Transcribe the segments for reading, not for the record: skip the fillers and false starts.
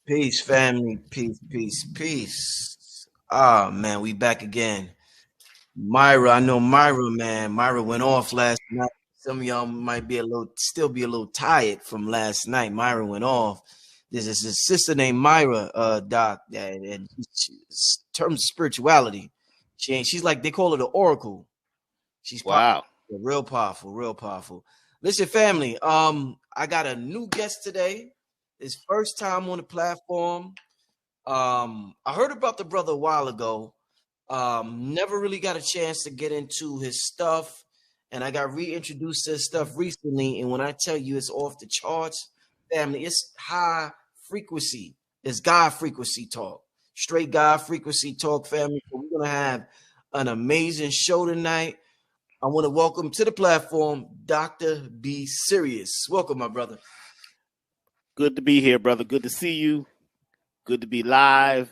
Peace, family. Peace, peace, peace. Ah, man, we back again. Myra, I know Myra, man. Myra went off last night. Some of y'all might be still be a little tired from last night. Myra went off. There's a sister named Myra, Doc, and terms of spirituality, she's like they call her the Oracle. She's powerful, Wow. real powerful, real powerful. Listen, family. I got a new guest today. His first time on the platform. I heard about the brother a while ago. Never really got a chance to get into his stuff, and I got reintroduced to his stuff recently. And when I tell you it's off the charts, family, it's high frequency. It's God frequency talk, straight God frequency talk, family. So we're gonna have an amazing show tonight. I want to welcome to the platform Dr. B Serious. Welcome, my brother. Good to be here, brother. Good to see you. Good to be live.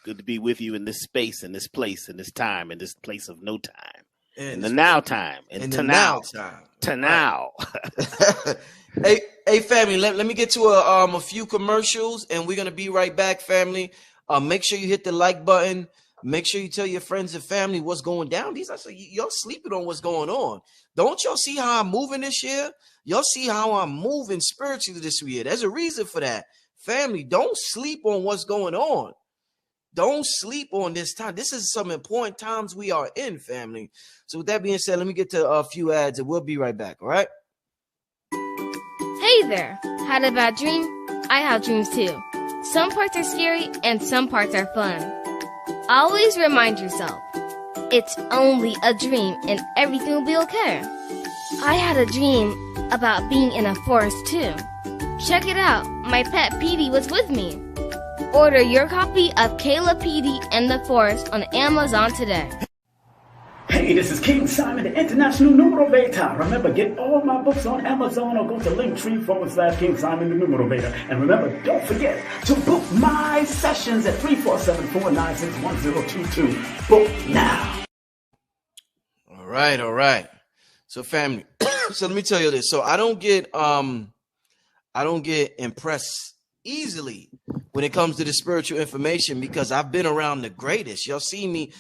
Good to be with you in this space, in this place, in this time, in this place of no time. In the now time. In the now time. To now. Hey, family, let me get to a few commercials, and we're gonna be right back, family. Make sure you hit the like button. Make sure you tell your friends and family what's going down. Y'all sleeping on what's going on. Don't y'all see how I'm moving this year? Y'all see how I'm moving spiritually this year. There's a reason for that. Family, don't sleep on what's going on. Don't sleep on this time. This is some important times we are in, family. So with that being said, let me get to a few ads and we'll be right back, all right? Hey there! Had a bad dream? I have dreams too. Some parts are scary and some parts are fun. Always remind yourself, it's only a dream and everything will be okay. I had a dream about being in a forest too. Check it out, my pet Petey was with me. Order your copy of Kayla Petey and the Forest on Amazon today. Hey, this is King Simon, the international numero beta. Remember, get all my books on Amazon or go to Linktree/King Simon, the numero beta. And remember, don't forget to book my sessions at 347-496-1022. Book now. All right. So, family, so let me tell you this. So I don't get impressed easily when it comes to the spiritual information because I've been around the greatest. Y'all see me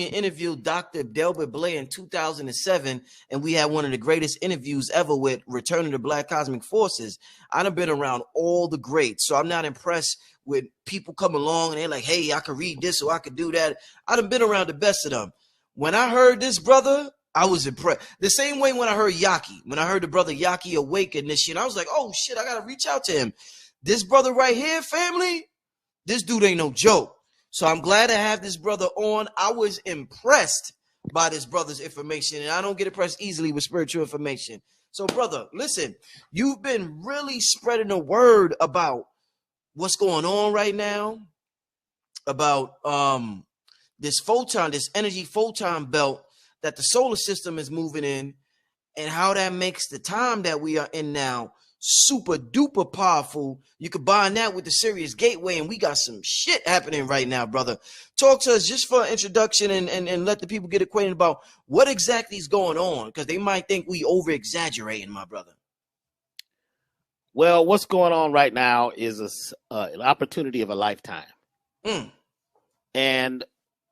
interview Dr. Delbert Blair in 2007, and we had one of the greatest interviews ever with Return of the Black Cosmic Forces. I've been around all the greats, so I'm not impressed with people come along and they're like, hey, I could read this or I could do that. I've been around the best of them. When I heard this brother, I was impressed. The same way when I heard Yaki, when I heard the brother Yaki awaken this shit, I was like, oh shit, I gotta reach out to him. This brother right here, family, this dude ain't no joke. So I'm glad to have this brother on. I was impressed by this brother's information, and I don't get impressed easily with spiritual information. So, brother, listen, you've been really spreading the word about what's going on right now, about this energy photon belt that the solar system is moving in, and how that makes the time that we are in now super duper powerful. You combine that with the Sirius Gateway, and we got some shit happening right now, brother. Talk to us just for an introduction and let the people get acquainted about what exactly is going on, because they might think we over exaggerating, my brother. Well, what's going on right now is an opportunity of a lifetime. And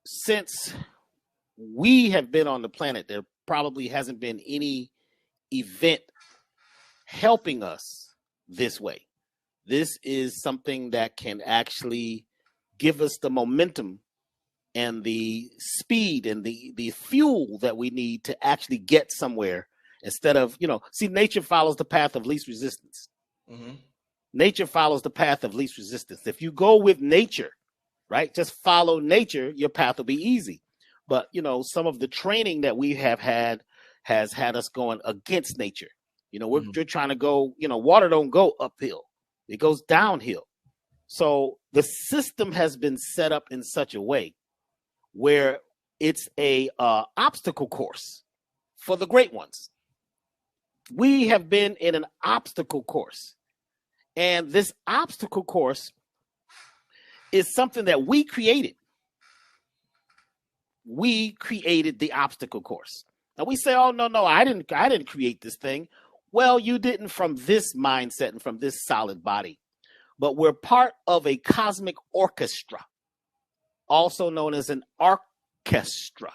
since we have been on the planet, there probably hasn't been any event helping us this way. This is something that can actually give us the momentum and the speed and the fuel that we need to actually get somewhere instead of, see, nature follows the path of least resistance. Mm-hmm. Nature follows the path of least resistance. If you go with nature, right, just follow nature, your path will be easy. But, some of the training that we have had has had us going against nature. We're trying to go, water don't go uphill. It goes downhill. So the system has been set up in such a way where it's a obstacle course for the great ones. We have been in an obstacle course. And this obstacle course is something that we created. We created the obstacle course. Now we say, oh, no, I didn't create this thing. Well, you didn't from this mindset and from this solid body. but we're part of a cosmic orchestra, also known as an orchestra,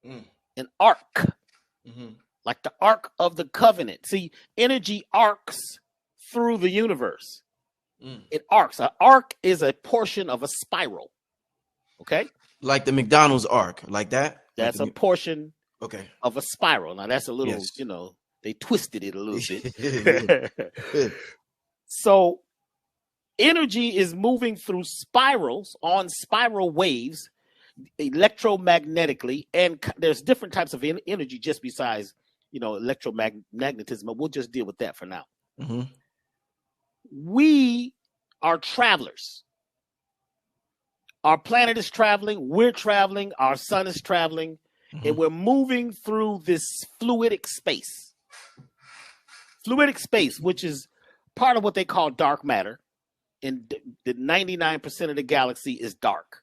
an arc, like the Ark of the Covenant. See, energy arcs through the universe. It arcs. An arc is a portion of a spiral. Okay? Like the McDonald's arc, like that? That's a portion okay. of a spiral. Now, that's a little, Yes. you know, they twisted it a little bit. So, energy is moving through spirals on spiral waves electromagnetically, and there's different types of energy just besides, you know, electromagnetism, but we'll just deal with that for now. We are travelers. Our planet is traveling, we're traveling, our sun is traveling, and we're moving through this fluidic space. Fluidic space, which is part of what they call dark matter. And the 99% of the galaxy is dark.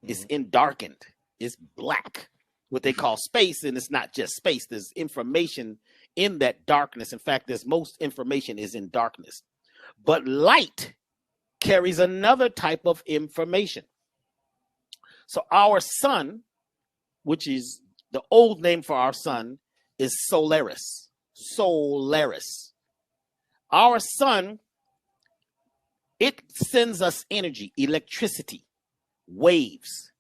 It's darkened. It's black. What they call space, and it's not just space. There's information in that darkness. In fact, there's most information is in darkness. But light carries another type of information. So our sun, which is the old name for our sun, is Solaris. Solaris. Our sun, it sends us energy, electricity, waves.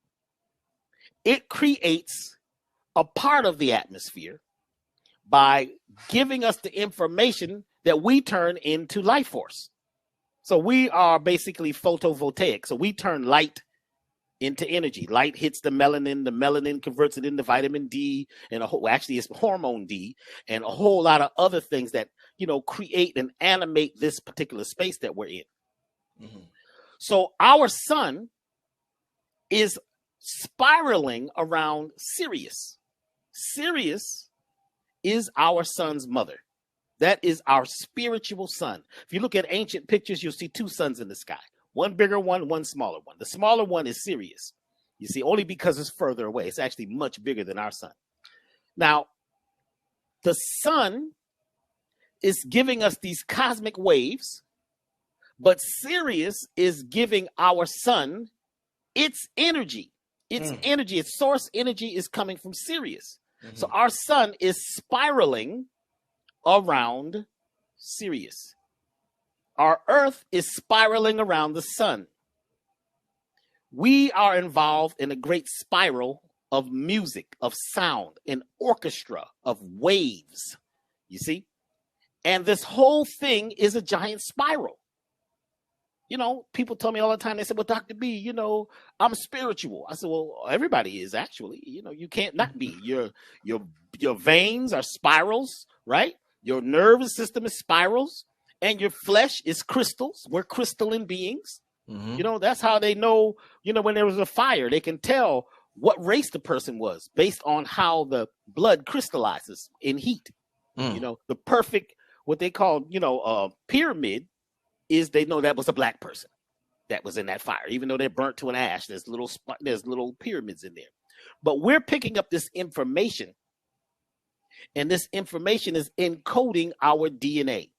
It creates a part of the atmosphere by giving us the information that we turn into life force. So we are basically photovoltaic. So we turn light into energy. Light hits the melanin converts it into vitamin D, and actually it's hormone D, and a whole lot of other things that, you know, create and animate this particular space that we're in. So our sun is spiraling around Sirius. Sirius is our sun's mother. That is our spiritual sun. If you look at ancient pictures, you'll see two suns in the sky. One bigger one, one smaller one. The smaller one is Sirius. You see, only because it's further away. It's actually much bigger than our sun. Now, the sun is giving us these cosmic waves, but Sirius is giving our sun its energy. Its energy, its source energy is coming from Sirius. So our sun is spiraling around Sirius. Our Earth is spiraling around the sun. We are involved in a great spiral of music, of sound, an orchestra of waves, you see? And this whole thing is a giant spiral. You know, people tell me all the time, they say, well, Dr. B, you know, I'm spiritual. I said, well, everybody is actually, you know, you can't not be. Your veins are spirals, right? Your nervous system is spirals. And your flesh is crystals. We're crystalline beings. You know, that's how they know, you know, when there was a fire, they can tell what race the person was based on how the blood crystallizes in heat. You know, the perfect, what they call, you know, pyramid is they know that was a black person that was in that fire. Even though they're burnt to an ash, there's little pyramids in there. But we're picking up this information, and this information is encoding our DNA.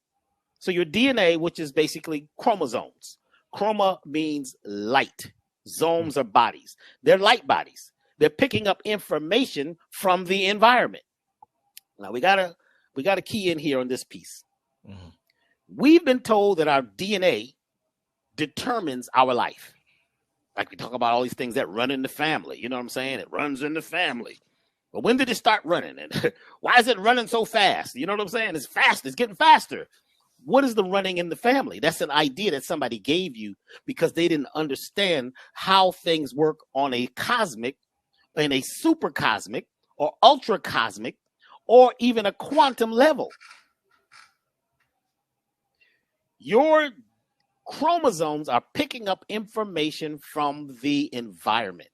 So your DNA, which is basically chromosomes. Chroma means light. Zomes are bodies. They're light bodies. They're picking up information from the environment. Now we gotta key in here on this piece. We've been told that our DNA determines our life. Like we talk about all these things that run in the family. You know what I'm saying? It runs in the family. But when did it start running? And why is it running so fast? You know what I'm saying? It's fast. It's getting faster. What is the running in the family? That's an idea that somebody gave you because they didn't understand how things work on a cosmic, in a super cosmic or ultra cosmic or even a quantum level. Your chromosomes are picking up information from the environment.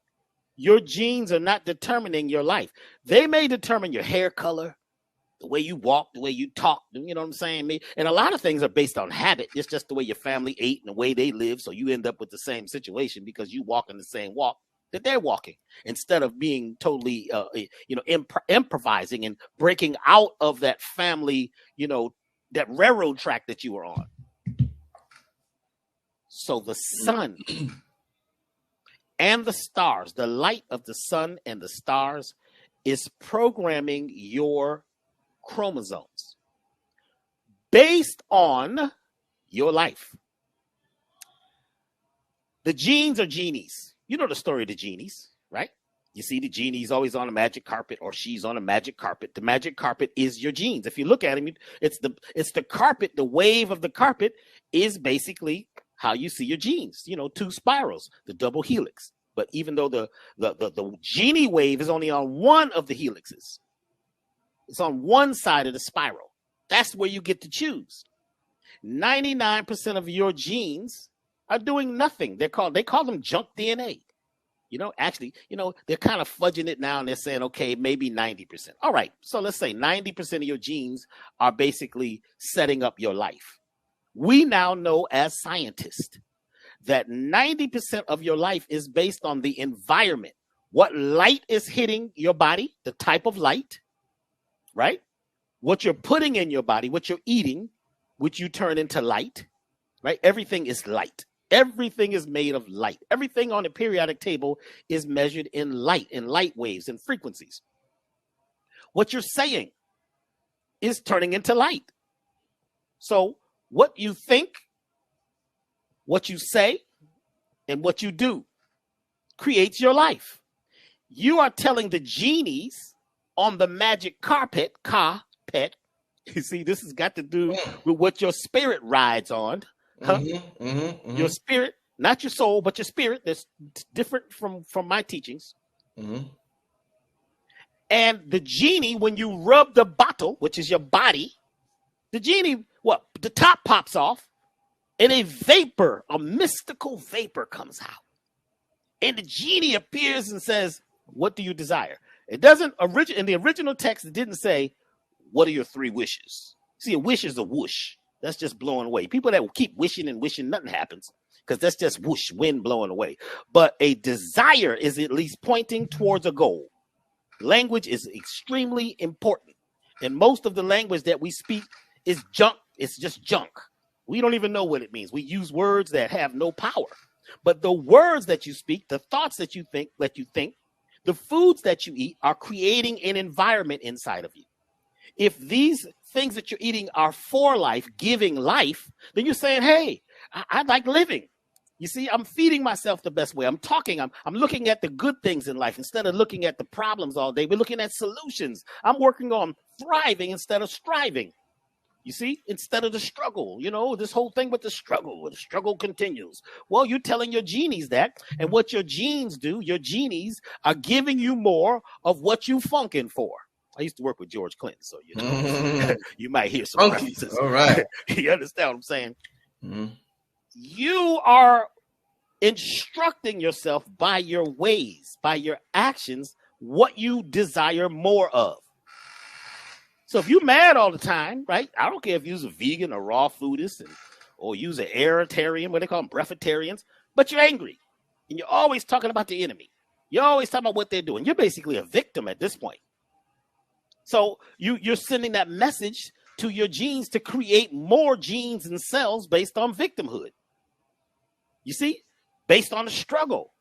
Your genes are not determining your life. They may determine your hair color, the way you walk, the way you talk, you know what I'm saying? And a lot of things are based on habit. It's just the way your family ate and the way they live. So you end up with the same situation because you walk in the same walk that they're walking instead of being totally, improvising and breaking out of that family, you know, that railroad track that you were on. So the sun and the stars, the light of the sun and the stars is programming your chromosomes based on your life. The genes are genies. You know the story of the genies, right? You see the genie's always on a magic carpet, or she's on a magic carpet. The magic carpet is your genes. If you look at him, it's the carpet. The wave of the carpet is basically how you see your genes. You know, two spirals, the double helix. But even though the genie wave is only on one of the helixes, it's on one side of the spiral. That's where you get to choose. 99% of your genes are doing nothing. They call them junk DNA. You know, actually, you know, they're kind of fudging it now and they're saying, okay, maybe 90%. All right. So let's say 90% of your genes are basically setting up your life. We now know as scientists that 90% of your life is based on the environment. What light is hitting your body, the type of light, right? What you're putting in your body, what you're eating, which you turn into light, right? Everything is light. Everything is made of light. Everything on the periodic table is measured in light waves and frequencies. What you're saying is turning into light. So what you think, what you say, and what you do creates your life. You are telling the genies on the magic carpet, you see, this has got to do with what your spirit rides on. Huh? Your spirit, not your soul, but your spirit. That's different from my teachings. And the genie, when you rub the bottle, which is your body, the genie, the top pops off and a vapor, a mystical vapor comes out. And the genie appears and says, what do you desire? It doesn't in the original text, it didn't say, what are your 3 wishes? See, a wish is a whoosh. That's just blowing away. People that will keep wishing and wishing, nothing happens because that's just whoosh, wind blowing away. But a desire is at least pointing towards a goal. Language is extremely important. And most of the language that we speak is junk. It's just junk. We don't even know what it means. We use words that have no power. But the words that you speak, the thoughts that you think, the foods that you eat are creating an environment inside of you. If these things that you're eating are for life, giving life, then you're saying, hey, I like living. You see, I'm feeding myself the best way. I'm talking. I'm looking at the good things in life instead of looking at the problems all day. We're looking at solutions. I'm working on thriving instead of striving. You see, instead of the struggle, you know, this whole thing with the struggle continues. Well, you're telling your genies that. And what your genes do, your genies are giving you more of what you funking for. I used to work with George Clinton, so you know, you might hear some references. All right. You understand what I'm saying? You are instructing yourself by your ways, by your actions, what you desire more of. So if you're mad all the time, right? I don't care if you're a vegan or raw foodist or you're an aeritarian, what they call them, breatharians, but you're angry. And you're always talking about the enemy. You're always talking about what they're doing. You're basically a victim at this point. So you're sending that message to your genes to create more genes and cells based on victimhood. You see? Based on the struggle.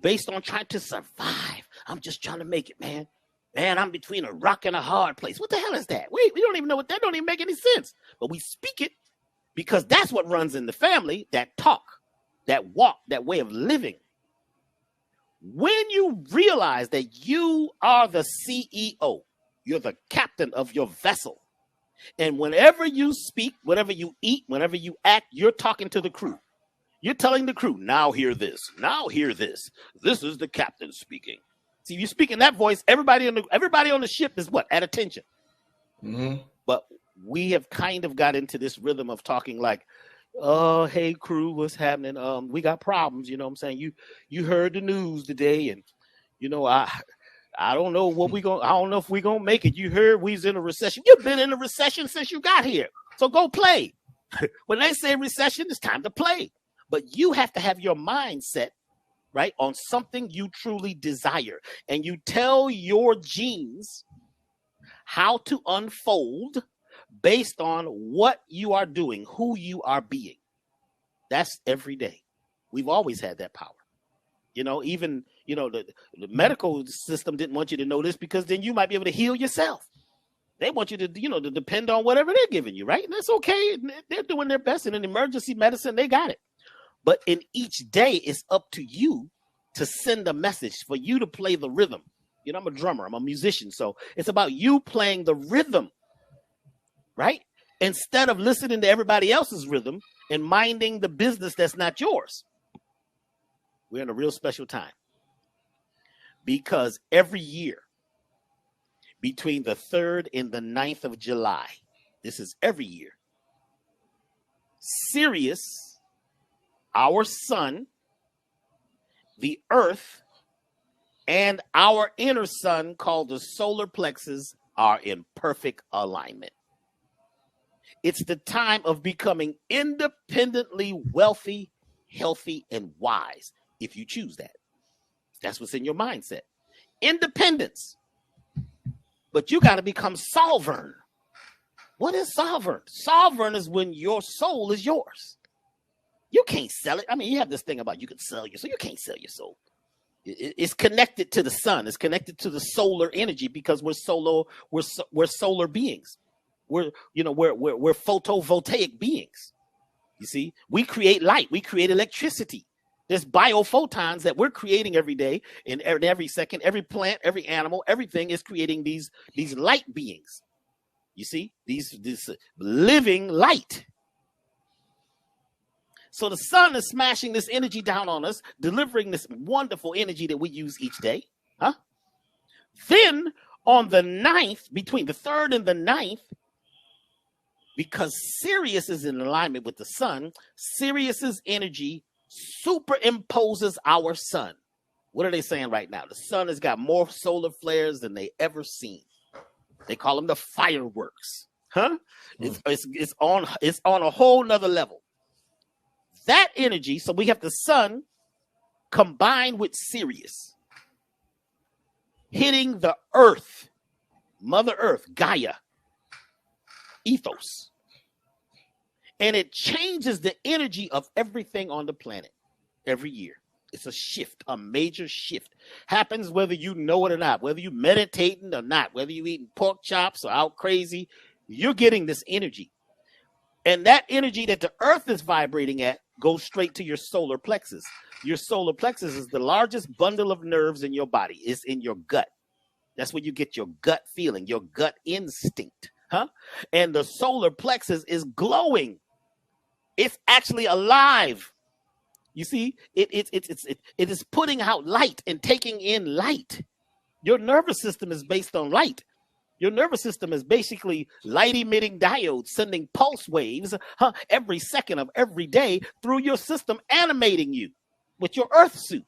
Based on trying to survive. I'm just trying to make it, man. Man, I'm between a rock and a hard place. What the hell is that? We don't even know what that don't even make any sense. But we speak it because that's what runs in the family, that talk, that walk, that way of living. When you realize that you are the CEO, you're the captain of your vessel. And whenever you speak, whenever you eat, whenever you act, you're talking to the crew. You're telling the crew, now hear this. Now hear this. This is the captain speaking. See, you speak in that voice, everybody on the ship is what? At attention. But we have kind of got into this rhythm of talking like, oh, hey, crew, what's happening? We got problems, you know what I'm saying? You heard the news today, and, you know, I don't know I don't know if we're going to make it. You heard we's in a recession. You've been in a recession since you got here. So go play. When they say recession, it's time to play. But you have to have your mindset, right, on something you truly desire. And you tell your genes how to unfold based on what you are doing, who you are being. That's every day. We've always had that power. Even, the medical system didn't want you to know this because then you might be able to heal yourself. They want you to, to depend on whatever they're giving you, right? And that's okay. They're doing their best. And in emergency medicine, they got it. But in each day, it's up to you to send a message, for you to play the rhythm. I'm a drummer. I'm a musician. So it's about you playing the rhythm, right? Instead of listening to everybody else's rhythm and minding the business that's not yours. We're in a real special time. Because every year, between the 3rd and the 9th of July, this is every year, Sirius, our sun, the earth, and our inner sun, called the solar plexus, are in perfect alignment. It's the time of becoming independently wealthy, healthy, and wise, if you choose that. That's what's in your mindset. Independence. But you got to become sovereign. What is sovereign? Sovereign is when your soul is yours. You can't sell it. I mean, you have this thing about you can sell your soul. You can't sell your soul. It's connected to the sun. It's connected to the solar energy because we're solar beings. We're photovoltaic beings. You see, we create light. We create electricity. There's biophotons that we're creating every day, and every second. Every plant, every animal, everything is creating these light beings. You see, this living light. So the sun is smashing this energy down on us, delivering this wonderful energy that we use each day. Then on the 9th, between the 3rd and the 9th, because Sirius is in alignment with the sun, Sirius's energy superimposes our sun. What are they saying right now? The sun has got more solar flares than they ever seen. They call them the fireworks. It's on a whole nother level. That energy, so we have the sun combined with Sirius hitting the earth, Mother Earth, Gaia, ethos. And it changes the energy of everything on the planet every year. It's a shift, a major shift. Happens whether you know it or not, whether you meditating or not, whether you eating pork chops or out crazy, you're getting this energy. And that energy that the earth is vibrating at goes straight to your solar plexus. Your solar plexus is the largest bundle of nerves in your body. It's in your gut. That's where you get your gut feeling, your gut instinct. And the solar plexus is glowing. It's actually alive. You see, it is putting out light and taking in light. Your nervous system is based on light. Your nervous system is basically light-emitting diodes sending pulse waves every second of every day through your system, animating you with your earth suit.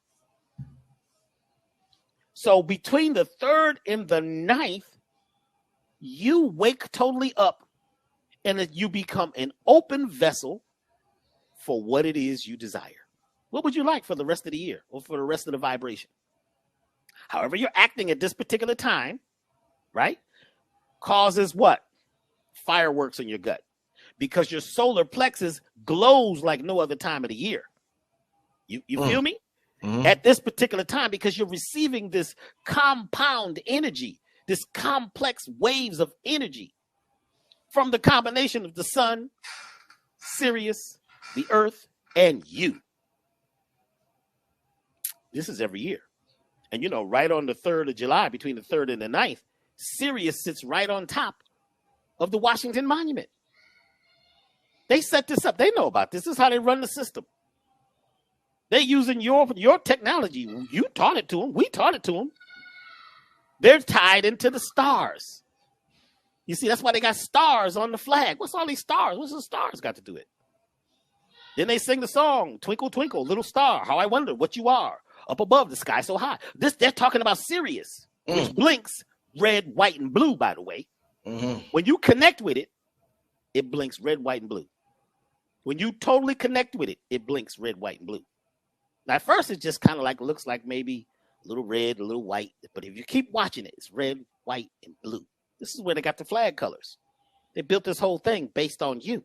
So between the 3rd and the 9th, you wake totally up and you become an open vessel for what it is you desire. What would you like for the rest of the year or for the rest of the vibration? However you're acting at this particular time, right, causes what? Fireworks in your gut. Because your solar plexus glows like no other time of the year. You feel me? Mm-hmm. At this particular time, because you're receiving this compound energy, this complex waves of energy from the combination of the sun, Sirius, the earth, and you. This is every year. And right on the 3rd of July, between the 3rd and the 9th, Sirius sits right on top of the Washington Monument. They set this up. They know about this. This is how they run the system. They're using your technology. You taught it to them. We taught it to them. They're tied into the stars. You see, that's why they got stars on the flag. What's all these stars? What's the stars got to do with it? Then they sing the song, Twinkle, Twinkle, Little Star, How I Wonder What You Are, Up Above the Sky So High. They're talking about Sirius, which blinks red, white, and blue, by the way. Mm-hmm. When you connect with it, it blinks red, white, and blue. When you totally connect with it, it blinks red, white, and blue. Now, at first, it just kind of looks like maybe a little red, a little white. But if you keep watching it, it's red, white, and blue. This is where they got the flag colors. They built this whole thing based on you.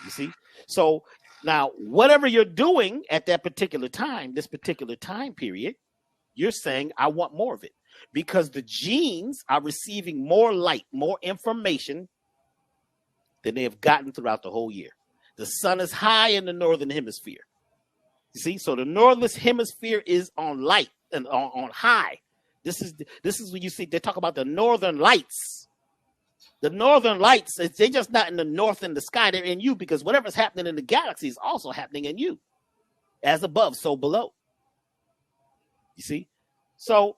You see? So Now, whatever you're doing at that particular time, this particular time period, you're saying, I want more of it, because the genes are receiving more light, more information than they have gotten throughout the whole year. The sun is high in the northern hemisphere. You see, so the northern hemisphere is on light and on high. This is when you see they talk about the northern lights. The northern lights, they're just not in the north in the sky, they're in you, because whatever's happening in the galaxy is also happening in you. As above, so below. You see? So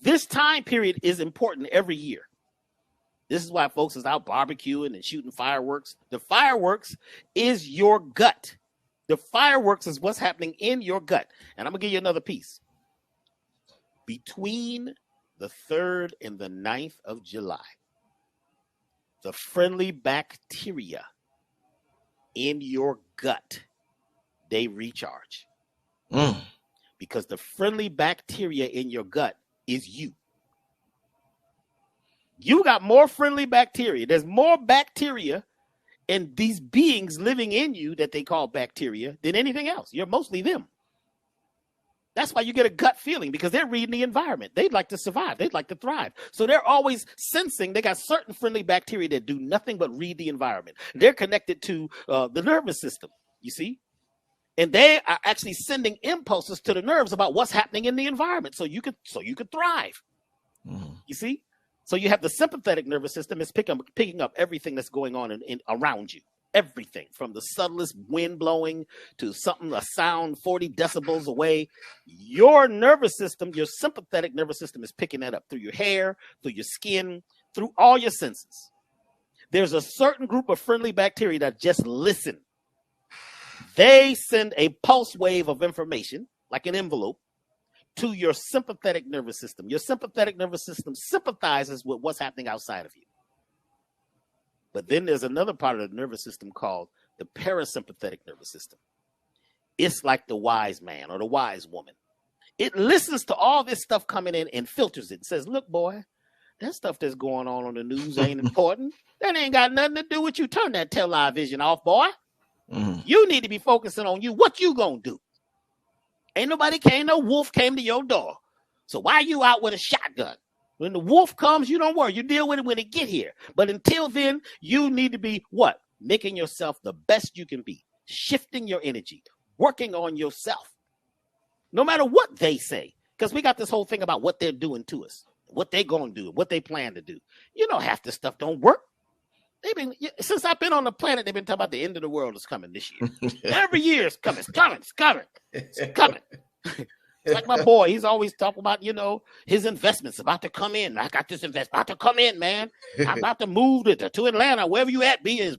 this time period is important every year. This is why folks is out barbecuing and shooting fireworks. The fireworks is your gut. The fireworks is what's happening in your gut. And I'm going to give you another piece. Between the 3rd and the 9th of July, the friendly bacteria in your gut, they recharge. Because the friendly bacteria in your gut is you. You got more friendly bacteria. There's more bacteria in these beings living in you that they call bacteria than anything else. You're mostly them. That's why you get a gut feeling, because they're reading the environment. They'd like to survive. They'd like to thrive. So they're always sensing. They got certain friendly bacteria that do nothing but read the environment. They're connected to the nervous system, you see? And they are actually sending impulses to the nerves about what's happening in the environment so you could thrive. You see? So you have the sympathetic nervous system is picking up everything that's going on in around you. Everything from the subtlest wind blowing to a sound 40 decibels away. Your nervous system, your sympathetic nervous system is picking that up through your hair, through your skin, through all your senses. There's a certain group of friendly bacteria that just listen. They send a pulse wave of information, like an envelope, to your sympathetic nervous system. Your sympathetic nervous system sympathizes with what's happening outside of you. But then there's another part of the nervous system called the parasympathetic nervous system. It's like the wise man or the wise woman. It listens to all this stuff coming in and filters it and says, look, boy, that stuff that's going on the news ain't important. That ain't got nothing to do with you. Turn that television off, boy. You need to be focusing on you. What you gonna do? Ain't no wolf came to your door. So why you out with a shotgun? When the wolf comes, you don't worry. You deal with it when it get here. But until then, you need to be what? Making yourself the best you can be. Shifting your energy. Working on yourself. No matter what they say. Because we got this whole thing about what they're doing to us. What they going to do. What they plan to do. You know, half this stuff don't work. Since I've been on the planet, they've been talking about the end of the world is coming this year. Every year it's coming. It's coming. It's like my boy, he's always talking about, his investments about to come in. I got this investment about to come in, man. I'm about to move to Atlanta, wherever you at, it's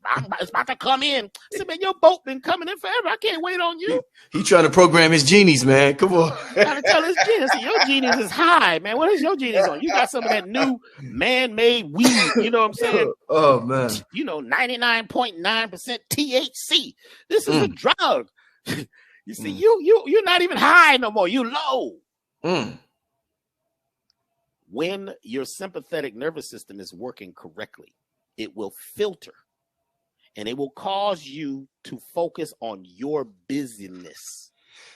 about to come in. I said, man, your boat been coming in forever. I can't wait on you. He trying to program his genies, man. Come on. Trying to tell his genies, your genies is high, man. What is your genies on? You got some of that new man-made weed, you know what I'm saying? Oh, man. 99.9% THC. This is a drug. You see, you're not even high no more. You low. When your sympathetic nervous system is working correctly, it will filter and it will cause you to focus on your business.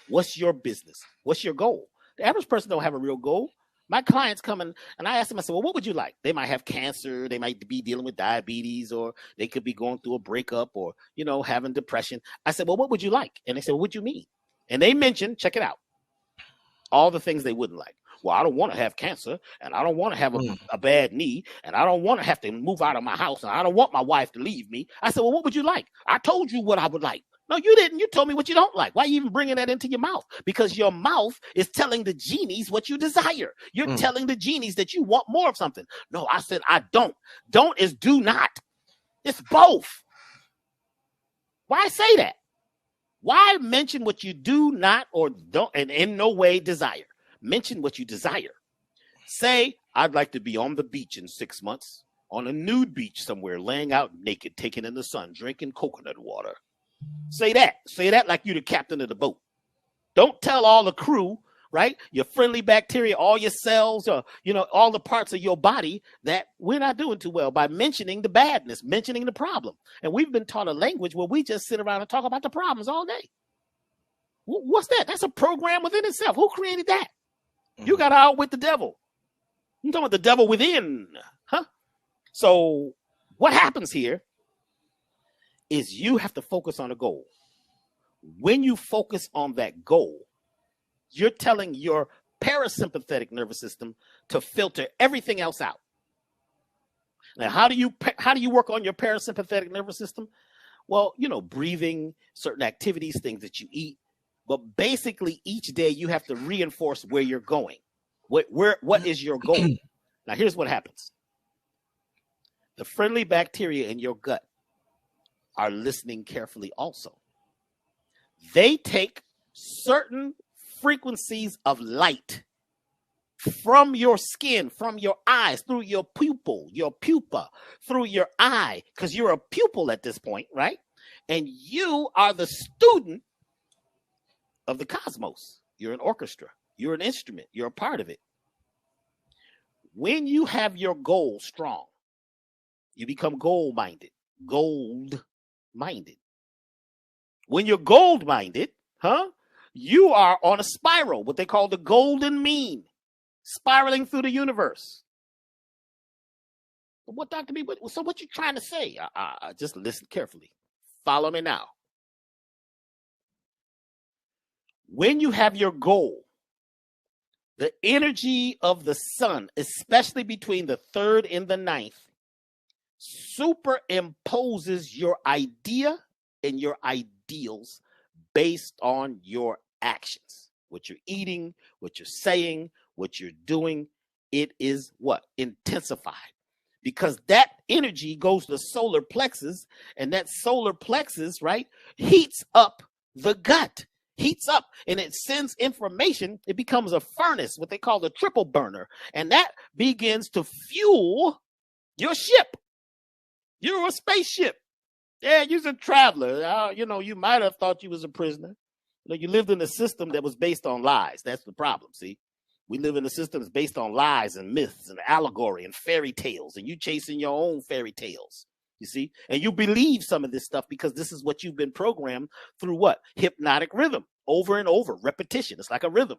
What's your business? What's your goal? The average person don't have a real goal. My clients come in and I ask them, I said, well, what would you like? They might have cancer. They might be dealing with diabetes, or they could be going through a breakup, or, having depression. I said, well, what would you like? And they said, well, what do you mean? And they mentioned, check it out, all the things they wouldn't like. Well, I don't want to have cancer, and I don't want to have a bad knee, and I don't want to have to move out of my house, and I don't want my wife to leave me. I said, well, what would you like? I told you what I would like. No, you didn't. You told me what you don't like. Why are you even bringing that into your mouth? Because your mouth is telling the genies what you desire. You're telling the genies that you want more of something. No, I said, I don't. Don't is do not. It's both. Why say that? Why mention what you do not or don't and in no way desire? Mention what you desire. Say, I'd like to be on the beach in 6 months, on a nude beach somewhere, laying out naked, taking in the sun, drinking coconut water. Say that. Say that like you're the captain of the boat. Don't tell all the crew right? Your friendly bacteria, all your cells, all the parts of your body that we're not doing too well by mentioning the badness, mentioning the problem. And we've been taught a language where we just sit around and talk about the problems all day. What's that? That's a program within itself. Who created that? You got out with the devil. I'm talking about the devil within, huh? So what happens here is you have to focus on a goal. When you focus on that goal, you're telling your parasympathetic nervous system to filter everything else out. Now, how do you work on your parasympathetic nervous system? Well, breathing, certain activities, things that you eat. But basically, each day you have to reinforce where you're going. What is your goal? Now, here's what happens. The friendly bacteria in your gut are listening carefully also. They take certain frequencies of light from your skin, from your eyes, through your pupa, through your eye, because you're a pupil at this point, right? And you are the student of the cosmos. You're an orchestra. You're an instrument. You're a part of it. When you have your goal strong, you become goal-minded. Gold-minded. When you're gold-minded, you are on a spiral, what they call the golden mean, spiraling through the universe. But what, Dr. B, so what you trying to say? Just listen carefully. Follow me now. When you have your goal, the energy of the sun, especially between the 3rd and the 9th, superimposes your idea and your ideals based on your actions. What you're eating, what you're saying, what you're doing, it is what? Intensified. Because that energy goes to the solar plexus, and that solar plexus, right, heats up the gut. Heats up and it sends information. It becomes a furnace, what they call the triple burner. And that begins to fuel your ship. You're a spaceship. Yeah, you're a traveler. You might have thought you was a prisoner. You lived in a system that was based on lies. That's the problem, see? We live in a system that's based on lies and myths and allegory and fairy tales. And you chasing your own fairy tales. You see, and you believe some of this stuff because this is what you've been programmed through what? Hypnotic rhythm, over and over, repetition. It's like a rhythm.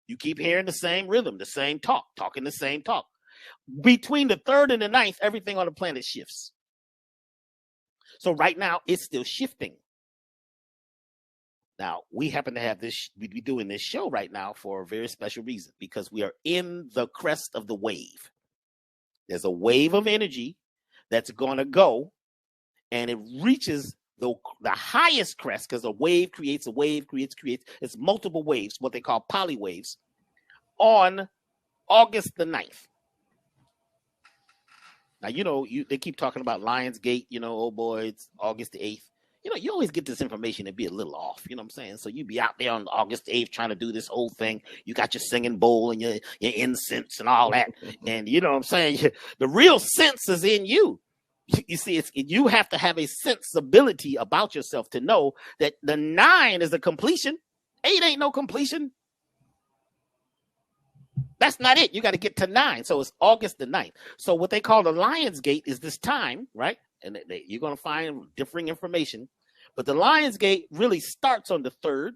You keep hearing the same rhythm, the same talk, talking the same talk. Between the 3rd and the 9th, everything on the planet shifts. So right now, it's still shifting. Now, we happen to have this, we'd be doing this show right now for a very special reason, because we are in the crest of the wave. There's a wave of energy that's going to go, and it reaches the highest crest, because a wave creates a wave, creates. It's multiple waves, what they call polywaves, on August the 9th. Now, they keep talking about Lionsgate, oh boy, it's August the 8th. You always get this information and be a little off, you know what I'm saying? So you be out there on August 8th trying to do this whole thing. You got your singing bowl and your incense and all that. And you know what I'm saying? The real sense is in you. You see, you have to have a sensibility about yourself to know that the 9 is a completion. 8 ain't no completion. That's not it. You got to get to 9. So it's August the 9th. So what they call the Lionsgate is this time, right? And you're going to find differing information. But the Lionsgate really starts on the 3rd,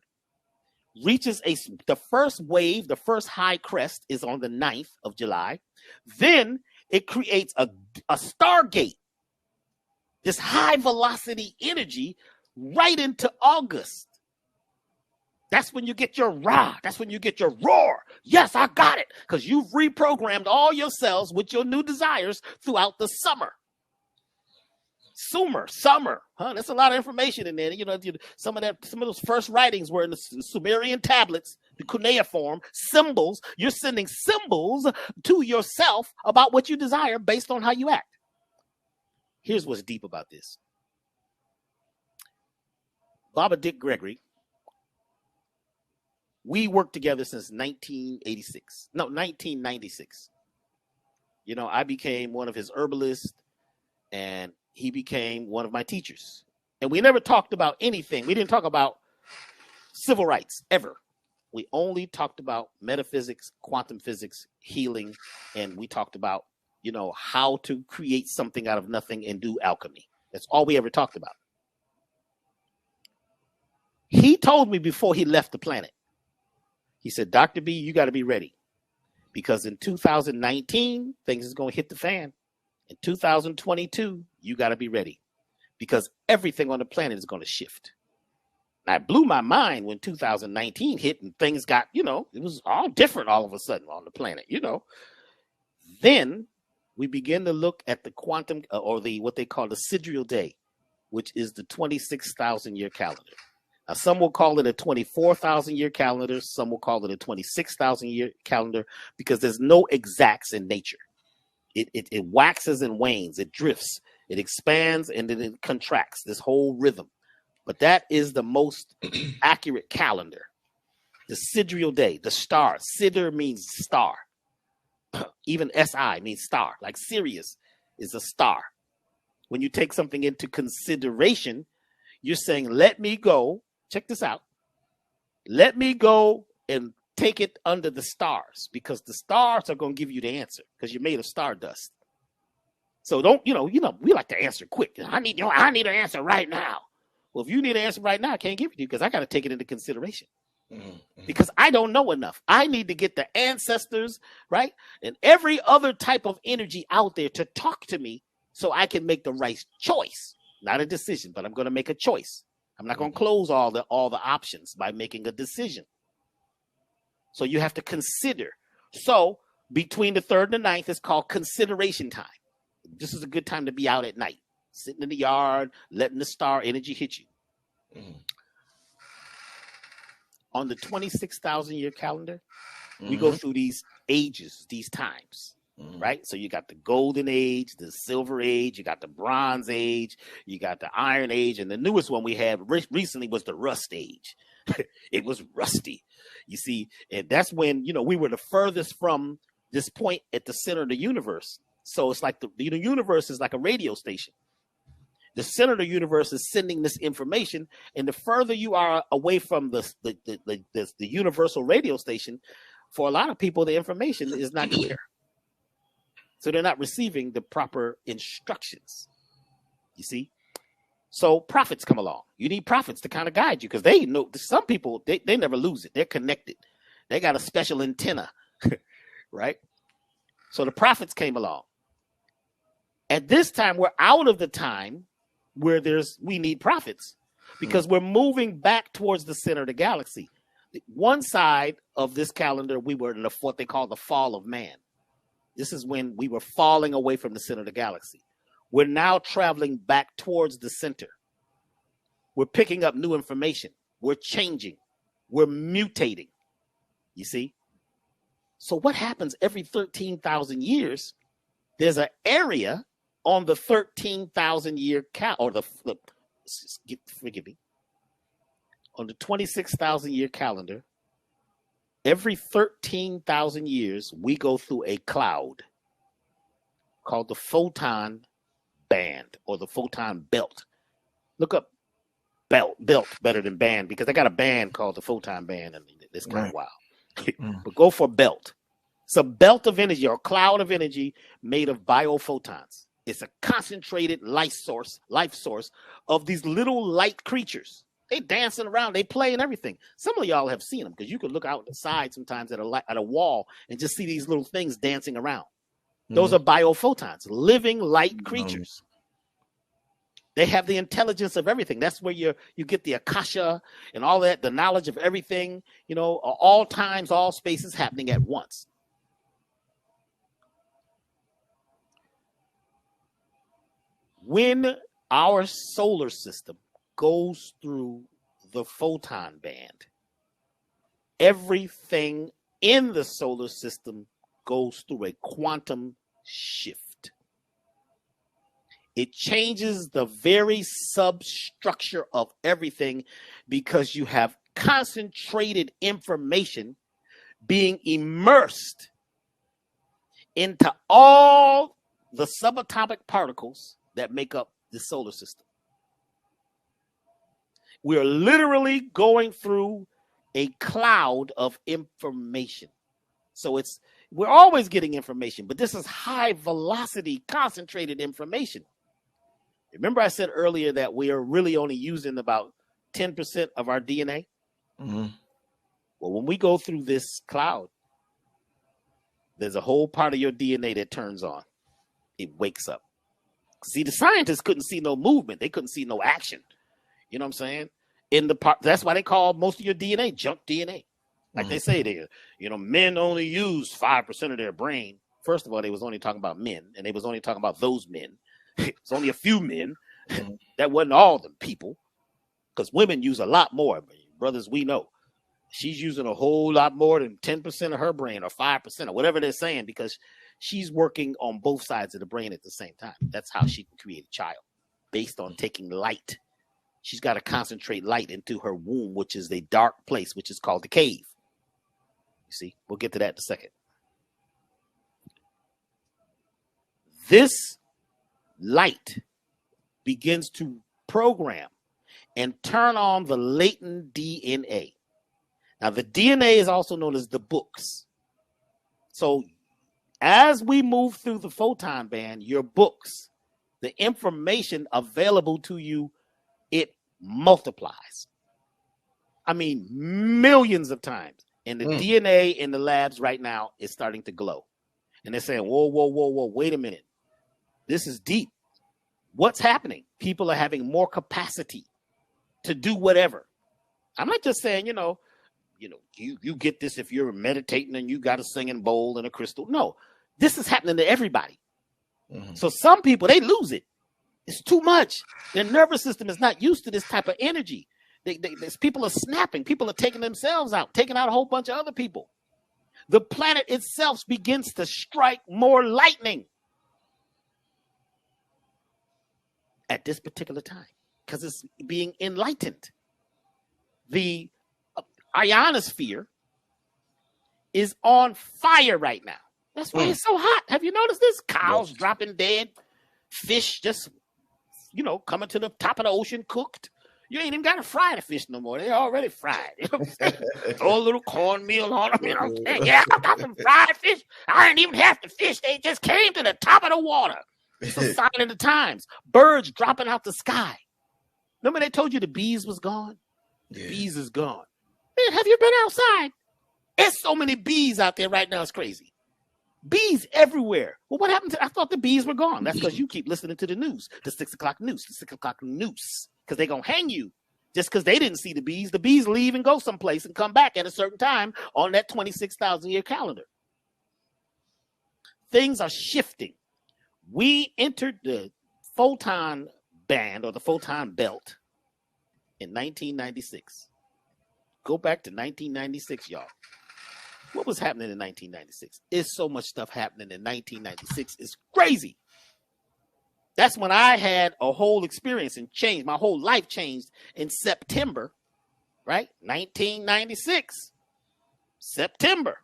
reaches the first wave, the first high crest is on the 9th of July. Then it creates a stargate, this high velocity energy right into August. That's when you get your rah. That's when you get your roar. Yes, I got it. Because you've reprogrammed all your cells with your new desires throughout the summer. Summer, huh? That's a lot of information in there. Some of those first writings were in the Sumerian tablets, the cuneiform symbols. You're sending symbols to yourself about what you desire based on how you act. Here's what's deep about this. Baba Dick Gregory, we worked together since 1996. I became one of his herbalists, and he became one of my teachers. And we never talked about anything. We didn't talk about civil rights ever. We only talked about metaphysics, quantum physics, healing, and we talked about, how to create something out of nothing and do alchemy. That's all we ever talked about. He told me before he left the planet, he said, Dr. B, you got to be ready, because in 2019, things is going to hit the fan. In 2022, you got to be ready, because everything on the planet is going to shift. And it blew my mind when 2019 hit and things got, it was all different all of a sudden on the planet, Then we begin to look at the quantum or what they call the sidereal day, which is the 26,000-year calendar. Now, some will call it a 24,000-year calendar. Some will call it a 26,000-year calendar, because there's no exacts in nature. It waxes and wanes. It drifts. It expands and then it contracts, this whole rhythm. But that is the most accurate calendar. The sidereal day, the star. Sidr means star. Even SI means star. Like Sirius is a star. When you take something into consideration, you're saying, let me go. Check this out. Let me go and take it under the stars, because the stars are going to give you the answer, because you're made of stardust. So don't, we like to answer quick. I need an answer right now. Well, if you need an answer right now, I can't give it to you, because I got to take it into consideration. Because I don't know enough. I need to get the ancestors, right? And every other type of energy out there to talk to me so I can make the right choice. Not a decision, but I'm going to make a choice. I'm not going to close all the options by making a decision. So you have to consider. So between the 3rd and the 9th is called consideration time. This is a good time to be out at night, sitting in the yard, letting the star energy hit you. On the 26,000-year calendar, we go through these ages, these times, right? So you got the golden age, the silver age, you got the bronze age, you got the iron age, and the newest one we had recently was the rust age. It was rusty, you see, and that's when, we were the furthest from this point at the center of the universe. So it's like the universe is like a radio station. The center of the universe is sending this information, and the further you are away from the universal radio station, for a lot of people, the information is not clear. So they're not receiving the proper instructions. You see? So prophets come along. You need prophets to kind of guide you, because they know some people, they never lose it. They're connected. They got a special antenna, right? So the prophets came along. At this time, we're out of the time where we need prophets, because we're moving back towards the center of the galaxy. One side of this calendar, we were in what they call the fall of man. This is when we were falling away from the center of the galaxy. We're now traveling back towards the center. We're picking up new information. We're changing. We're mutating. You see? So what happens every 13,000 years? There's an area on the 13,000-year on the 26,000-year calendar, every 13,000 years, we go through a cloud called the photon band or the photon belt. Look up belt better than band, because I got a band called the photon band, and it's kind of wild. But go for belt. It's a belt of energy or a cloud of energy made of biophotons. It's a concentrated life source of these little light creatures. They dancing around, they play and everything. Some of y'all have seen them, because you can look out the side sometimes at a wall and just see these little things dancing around. Those are biophotons, living light creatures. They have the intelligence of everything. That's where you get the Akasha and all that, the knowledge of everything, all times, all spaces happening at once. When our solar system goes through the photon band, everything in the solar system goes through a quantum shift. It changes the very substructure of everything, because you have concentrated information being immersed into all the subatomic particles that make up the solar system. We are literally going through a cloud of information. So we're always getting information, but this is high velocity, concentrated information. Remember I said earlier that we are really only using about 10% of our DNA? Mm-hmm. Well, when we go through this cloud, there's a whole part of your DNA that turns on. It wakes up. See, the scientists couldn't see no movement. They couldn't see no action. You know what I'm saying? That's why they call most of your DNA junk DNA. Like they say there, men only use 5% of their brain. First of all, they was only talking about men, and they was only talking about those men. It's only a few men. That wasn't all the people, because women use a lot more. Brothers, we know. She's using a whole lot more than 10% of her brain, or 5%, or whatever they're saying, because she's working on both sides of the brain at the same time. That's how she can create a child, based on taking light. She's got to concentrate light into her womb, which is a dark place, which is called the cave. You see, we'll get to that in a second. This light begins to program and turn on the latent DNA. Now, the DNA is also known as the books. So as we move through the photon band, your books, the information available to you, it multiplies. I mean, millions of times. And the DNA in the labs right now is starting to glow. And they're saying, whoa, wait a minute. This is deep. What's happening? People are having more capacity to do whatever. I'm not just saying, you get this if you're meditating and you got a singing bowl and a crystal. No, this is happening to everybody. Mm-hmm. So some people, they lose it. It's too much. Their nervous system is not used to this type of energy. People are snapping. People are taking themselves out, taking out a whole bunch of other people. The planet itself begins to strike more lightning at this particular time because it's being enlightened. The ionosphere is on fire right now. That's why it's so hot. Have you noticed this? Cows dropping dead, fish just, coming to the top of the ocean cooked. You ain't even got to fry the fish no more. They're already fried. You know what I'm saying? Throw a little cornmeal on them. You know what I'm saying? Yeah, I got some fried fish. I didn't even have to fish. They just came to the top of the water. It's a sign of the times. Birds dropping out the sky. Remember they told you the bees was gone? The bees is gone. Man, have you been outside? There's so many bees out there right now. It's crazy. Bees everywhere. Well, what happened I thought the bees were gone. That's because you keep listening to the news. The 6 o'clock news. The 6 o'clock news. Because they're going to hang you just because they didn't see the bees. The bees leave and go someplace and come back at a certain time on that 26,000 year calendar. Things are shifting. We entered the photon band or the photon belt in 1996. Go back to 1996, y'all. What was happening in 1996? There's so much stuff happening in 1996. It's crazy. That's when I had a whole experience and changed. My whole life changed in September, right? 1996. September.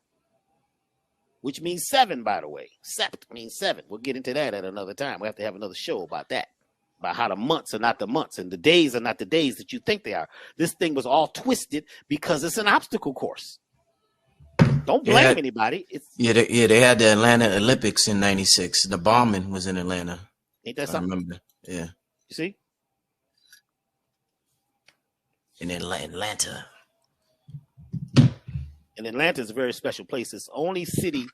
Which means 7, by the way. Sept means 7. We'll get into that at another time. We have to have another show about that. About how the months are not the months and the days are not the days that you think they are. This thing was all twisted because it's an obstacle course. Don't blame anybody. They had the Atlanta Olympics in 96. The bombing was in Atlanta. Ain't that something? I remember. Yeah. You see? In Atlanta. And Atlanta is a very special place. It's the only city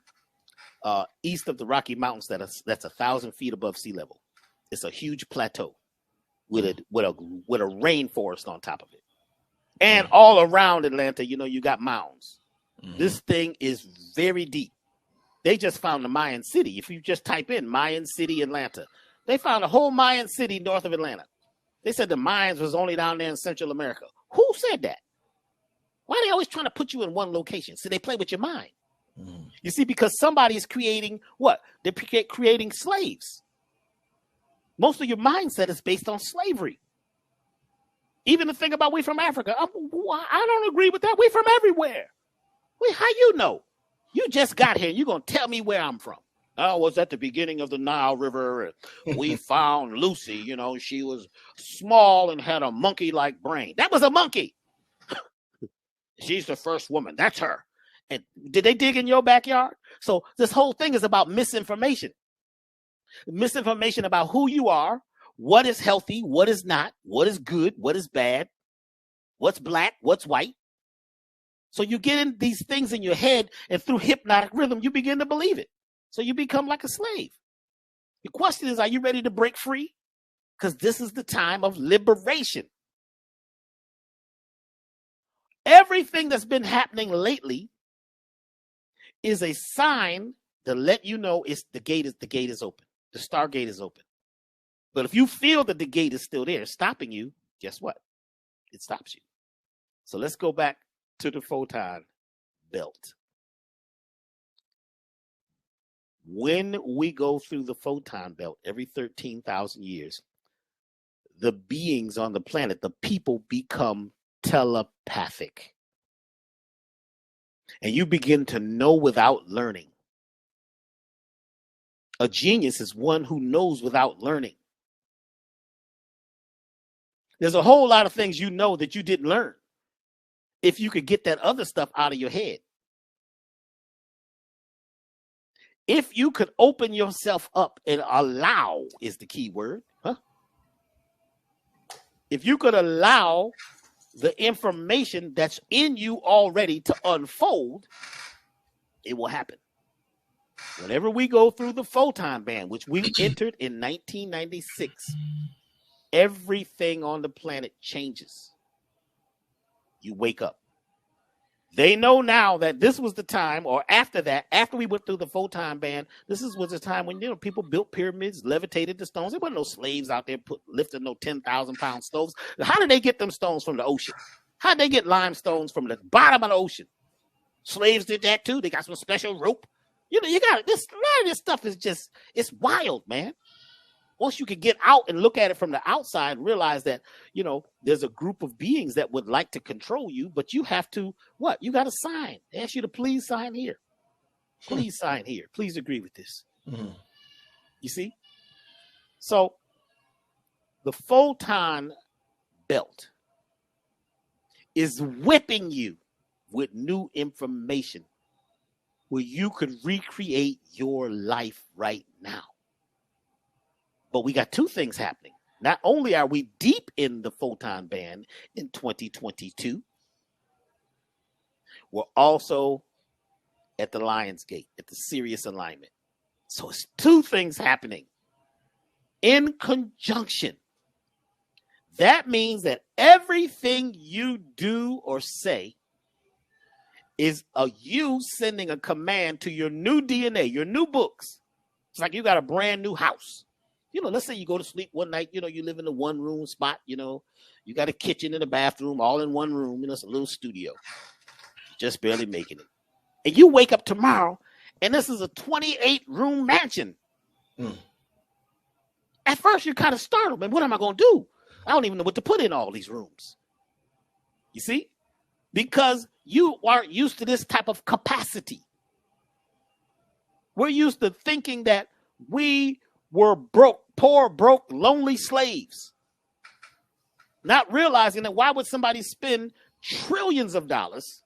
east of the Rocky Mountains that's 1,000 feet above sea level. It's a huge plateau with a rainforest on top of it. And all around Atlanta, you got mounds. Mm-hmm. This thing is very deep. They just found the Mayan city. If you just type in Mayan City, Atlanta, they found a whole Mayan city north of Atlanta. They said the Mayans was only down there in Central America. Who said that? Why are they always trying to put you in one location? So they play with your mind. Mm. You see, because somebody is creating what? They're creating slaves. Most of your mindset is based on slavery. Even the thing about we from Africa, I don't agree with that. We from everywhere. How you know? You just got here. You're going to tell me where I'm from. I was at the beginning of the Nile River. And we found Lucy. She was small and had a monkey-like brain. That was a monkey. She's the first woman. That's her. And did they dig in your backyard? So this whole thing is about misinformation. Misinformation about who you are, what is healthy, what is not, what is good, what is bad, what's black, what's white. So you get in these things in your head, and through hypnotic rhythm, you begin to believe it. So you become like a slave. The question is, are you ready to break free? Because this is the time of liberation. Everything that's been happening lately is a sign to let you know the gate is open. The stargate is open. But if you feel that the gate is still there stopping you, guess what? It stops you. So let's go back to the photon belt. When we go through the photon belt every 13,000 years, the beings on the planet, the people, become telepathic. And you begin to know without learning. A genius is one who knows without learning. There's a whole lot of things you know that you didn't learn if you could get that other stuff out of your head. If you could open yourself up and allow is the key word, huh? If you could allow the information that's in you already to unfold, it will happen. Whenever we go through the photon band, which we entered in 1996, everything on the planet changes. You wake up. They know now that this was the time, or after that, after we went through the photon band, was the time when, people built pyramids, levitated the stones. There wasn't no slaves out there lifting no 10,000-pound stones. How did they get them stones from the ocean? How did they get limestones from the bottom of the ocean? Slaves did that too. They got some special rope. You got this. A lot of this stuff is just, it's wild, man. Once you can get out and look at it from the outside, realize that, there's a group of beings that would like to control you, but you have to, what? You got to sign. They ask you to please sign here. Please sign here. Please agree with this. Mm-hmm. You see? So the photon belt is whipping you with new information where you could recreate your life right now. But we got two things happening. Not only are we deep in the photon band in 2022, we're also at the Lion's Gate, at the Sirius alignment. So it's two things happening in conjunction. That means that everything you do or say is you sending a command to your new DNA, your new books. It's like you got a brand new house. Let's say you go to sleep one night, you live in a one-room spot, you got a kitchen and a bathroom all in one room, it's a little studio. Just barely making it. And you wake up tomorrow, and this is a 28-room mansion. Mm. At first, you're kind of startled, man. What am I going to do? I don't even know what to put in all these rooms. You see? Because you aren't used to this type of capacity. We're used to thinking that we were poor, broke, lonely slaves. Not realizing that why would somebody spend trillions of dollars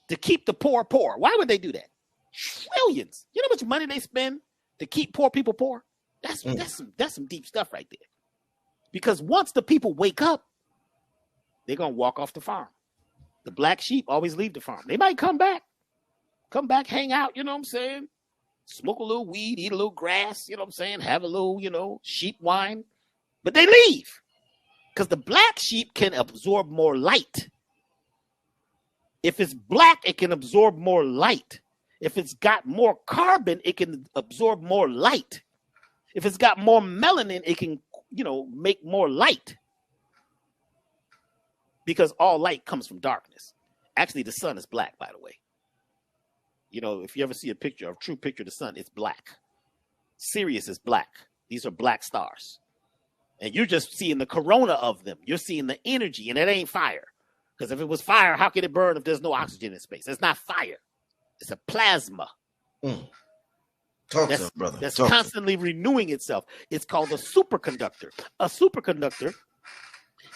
to keep the poor poor? Why would they do that? Trillions. You know how much money they spend to keep poor people poor? That's some deep stuff right there. Because once the people wake up, they're going to walk off the farm. The black sheep always leave the farm. They might come back, hang out, you know what I'm saying? Smoke a little weed, eat a little grass, you know what I'm saying? Have a little, sheep wine. But they leave because the black sheep can absorb more light. If it's black, it can absorb more light. If it's got more carbon, it can absorb more light. If it's got more melanin, it can, make more light. Because all light comes from darkness. Actually, the sun is black, by the way. If you ever see a true picture of the sun, it's black. Sirius is black. These are black stars. And you're just seeing the corona of them. You're seeing the energy, and it ain't fire. Because if it was fire, how can it burn if there's no oxygen in space? It's not fire. It's a plasma. Mm. Talk to him, brother. That's constantly renewing itself. It's called a superconductor. A superconductor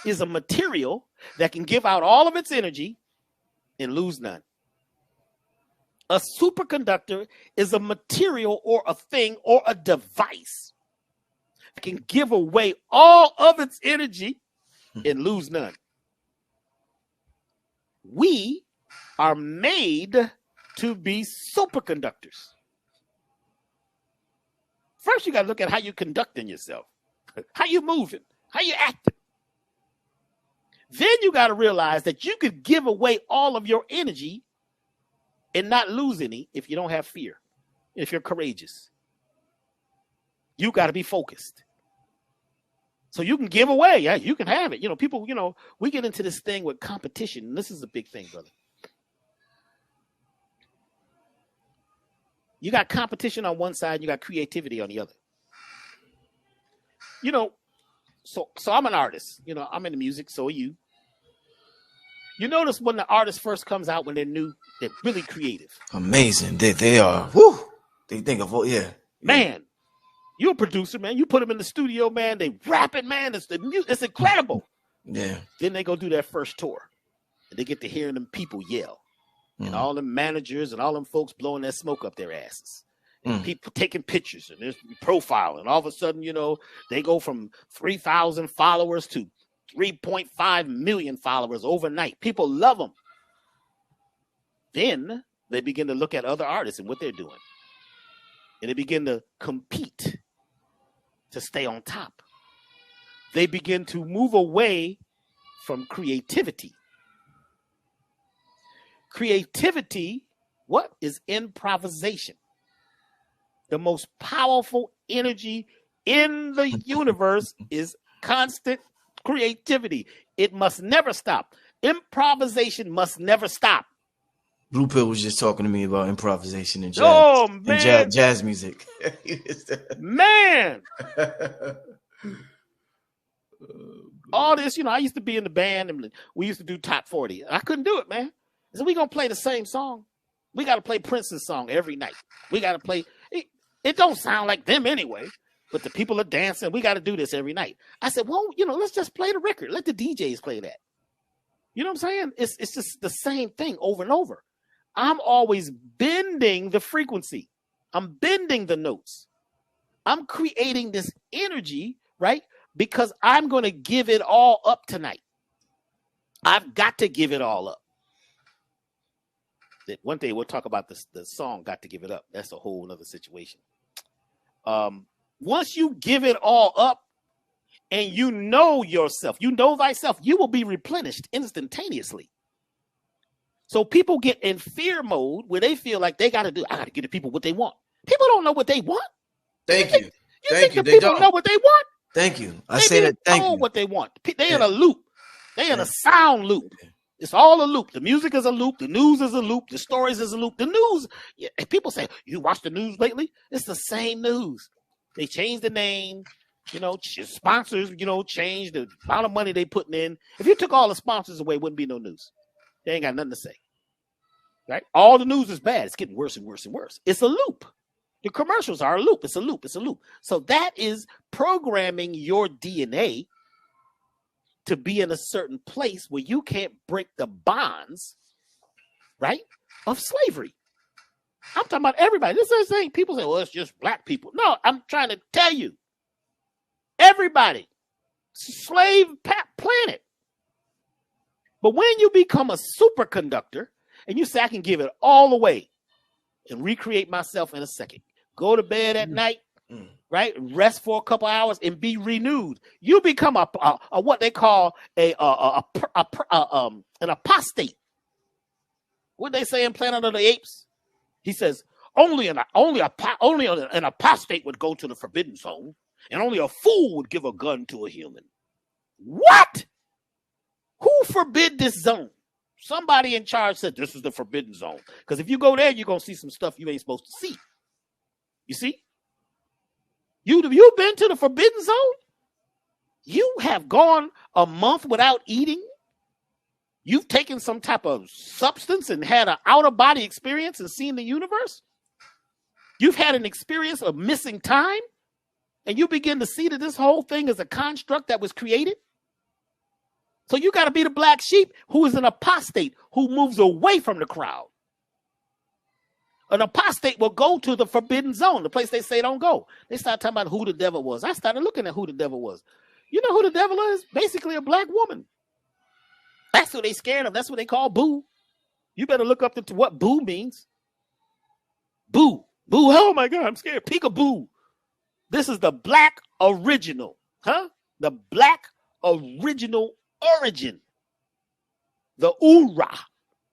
is a material that can give out all of its energy and lose none. A superconductor is a material or a thing or a device that can give away all of its energy and lose none. We are made to be superconductors. First, you got to look at how you're conducting yourself, how you moving, how you acting. Then you got to realize that you could give away all of your energy and not lose any if you don't have fear, if you're courageous. You got to be focused. So you can give away. Yeah, you can have it. You know, people, you know, we get into this thing with competition. And this is a big thing, brother. You got competition on one side, you got creativity on the other. You know, so I'm an artist. You know, I'm into music, so are you. You notice when the artist first comes out, when they're new, they're really creative. Amazing. They are. Whoo. They think of, yeah. Man, you're a producer, man. You put them in the studio, man. They rap it, man. It's incredible. Yeah. Then they go do their first tour. And they get to hearing them people yell. And all them managers and all them folks blowing their smoke up their asses. And people taking pictures and there's profile. And all of a sudden, you know, they go from 3,000 followers to 3.5 million followers overnight. People love them. Then they begin to look at other artists and what they're doing. And they begin to compete to stay on top. They begin to move away from creativity. Creativity, what is improvisation? The most powerful energy in the universe is constant creativity. It must never stop. Improvisation must never stop. Blue Pill was just talking to me about improvisation and jazz. Oh, man. And jazz music. Man. All this, you know, I used to be in the band and we used to do top 40. I couldn't do it, man. So we gonna play the same song. We gotta play Prince's song every night. We gotta play. It don't sound like them anyway, but the people are dancing. We gotta do this every night. I said, well, you know, let's just play the record. Let the DJs play that. You know what I'm saying? It's just the same thing over and over. I'm always bending the frequency. I'm bending the notes. I'm creating this energy, right? Because I'm gonna give it all up tonight. I've got to give it all up. That one day we'll talk about the song "Got to Give It Up." That's a whole other situation. Once you give it all up and you know yourself, you know thyself, you will be replenished instantaneously. So people get in fear mode where they feel like I got to give the people what they want. People don't know what they want. Thank you. Thank you. People don't know what they want. Thank you. I say that. Thank you. What they want. They in a loop. They in a sound loop. It's all a loop. The music is a loop. The news is a loop. The stories is a loop. The news, people say, you watch the news lately? It's the same news. They changed the name, you know, sponsors, you know, changed the amount of money they putting in. If you took all the sponsors away, it wouldn't be no news. They ain't got nothing to say. Right? All the news is bad. It's getting worse and worse and worse. It's a loop. The commercials are a loop. It's a loop. It's a loop. So that is programming your DNA to be in a certain place where you can't break the bonds, right, of slavery. I'm talking about everybody. This is saying people say, well, it's just black people. No, I'm trying to tell you, everybody, slave planet. But when you become a superconductor and you say, I can give it all away and recreate myself in a second, go to bed at night, right? Rest for a couple hours and be renewed. You become a what they call an apostate. What they say in Planet of the Apes? He says only an apostate would go to the forbidden zone, and only a fool would give a gun to a human. What? Who forbid this zone? Somebody in charge said this is the forbidden zone. Because if you go there, you're gonna see some stuff you ain't supposed to see. You see? You've been to the forbidden zone? You have gone a month without eating? You've taken some type of substance and had an out-of-body experience and seen the universe? You've had an experience of missing time? And you begin to see that this whole thing is a construct that was created? So you got to be the black sheep who is an apostate, who moves away from the crowd. An apostate will go to the forbidden zone, the place they say don't go. They start talking about who the devil was. I started looking at who the devil was. You know who the devil is? Basically a black woman. That's what they scared of. That's what they call boo. You better look up to what boo means. Boo. Boo. Oh my God, I'm scared. Peekaboo. This is the black original. Huh? The black original origin. The oorah.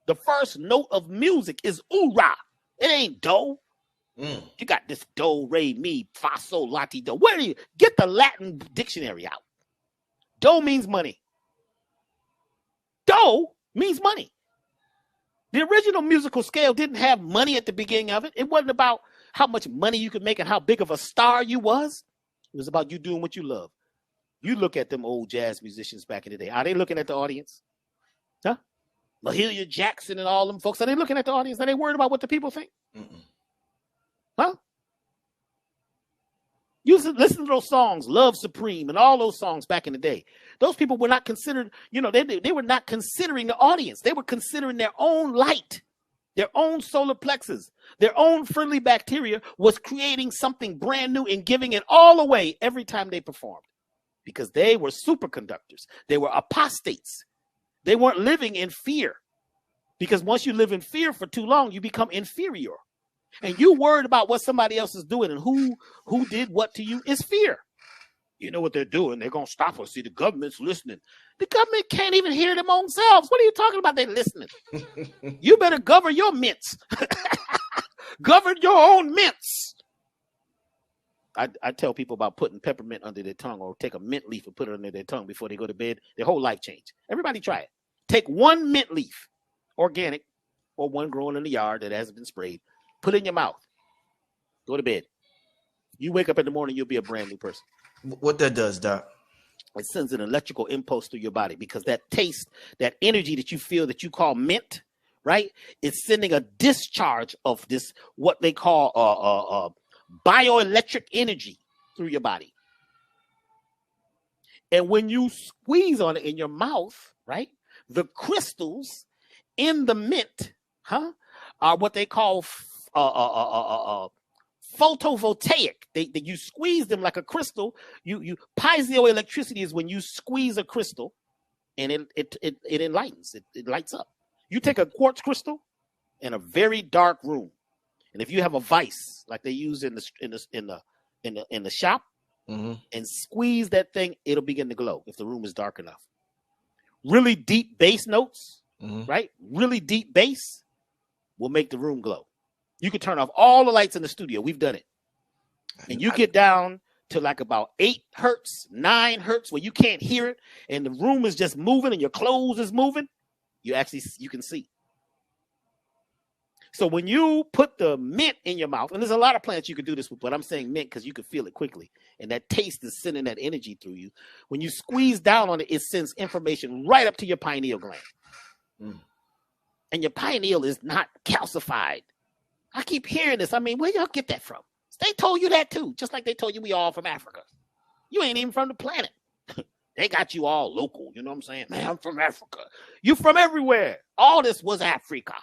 The first note of music is oorah. It ain't do. You got this do, re, mi, fa, sol, la, ti, do. Where do you get the Latin dictionary out? Do means money. Do means money. The original musical scale didn't have money at the beginning of it. It wasn't about how much money you could make and how big of a star you was. It was about you doing what you love. You look at them old jazz musicians back in the day. Are they looking at the audience? Huh? Mahalia Jackson and all them folks. Are they looking at the audience? Are they worried about what the people think? Huh? You listen to those songs, Love Supreme and all those songs back in the day. Those people were not considered, they were not considering the audience. They were considering their own light, their own solar plexus, their own friendly bacteria was creating something brand new and giving it all away every time they performed because they were superconductors. They were apostates. They weren't living in fear because once you live in fear for too long, you become inferior. And you worried about what somebody else is doing and who did what to you is fear. You know what they're doing. They're going to stop us. See, the government's listening. The government can't even hear them own selves. What are you talking about? They're listening. You better govern your mints. Govern your own mints. I tell people about putting peppermint under their tongue or take a mint leaf and put it under their tongue before they go to bed. Their whole life change. Everybody try it. Take one mint leaf, organic, or one growing in the yard that hasn't been sprayed. Put it in your mouth. Go to bed. You wake up in the morning, you'll be a brand new person. What that does, Doc? It sends an electrical impulse through your body because that taste, that energy that you feel that you call mint, right? It's sending a discharge of this, what they call bioelectric energy through your body. And when you squeeze on it in your mouth, right? The crystals in the mint, are what they call photovoltaic. You squeeze them like a crystal. You piezoelectricity is when you squeeze a crystal and it enlightens. It lights up. You take a quartz crystal in a very dark room, and if you have a vice like they use in the shop, and squeeze that thing, it'll begin to glow if the room is dark enough. Really deep bass notes, right? Really deep bass will make the room glow. You can turn off all the lights in the studio. We've done it. And you get down to like about 8 hertz, 9 hertz, where you can't hear it, and the room is just moving and your clothes is moving. You can see. So when you put the mint in your mouth, and there's a lot of plants you could do this with, but I'm saying mint because you can feel it quickly. And that taste is sending that energy through you. When you squeeze down on it, it sends information right up to your pineal gland. And your pineal is not calcified. I keep hearing this. I mean, where y'all get that from? They told you that too, just like they told you we all from Africa. You ain't even from the planet. They got you all local. You know what I'm saying? Man, I'm from Africa. You from everywhere. All this was Africa.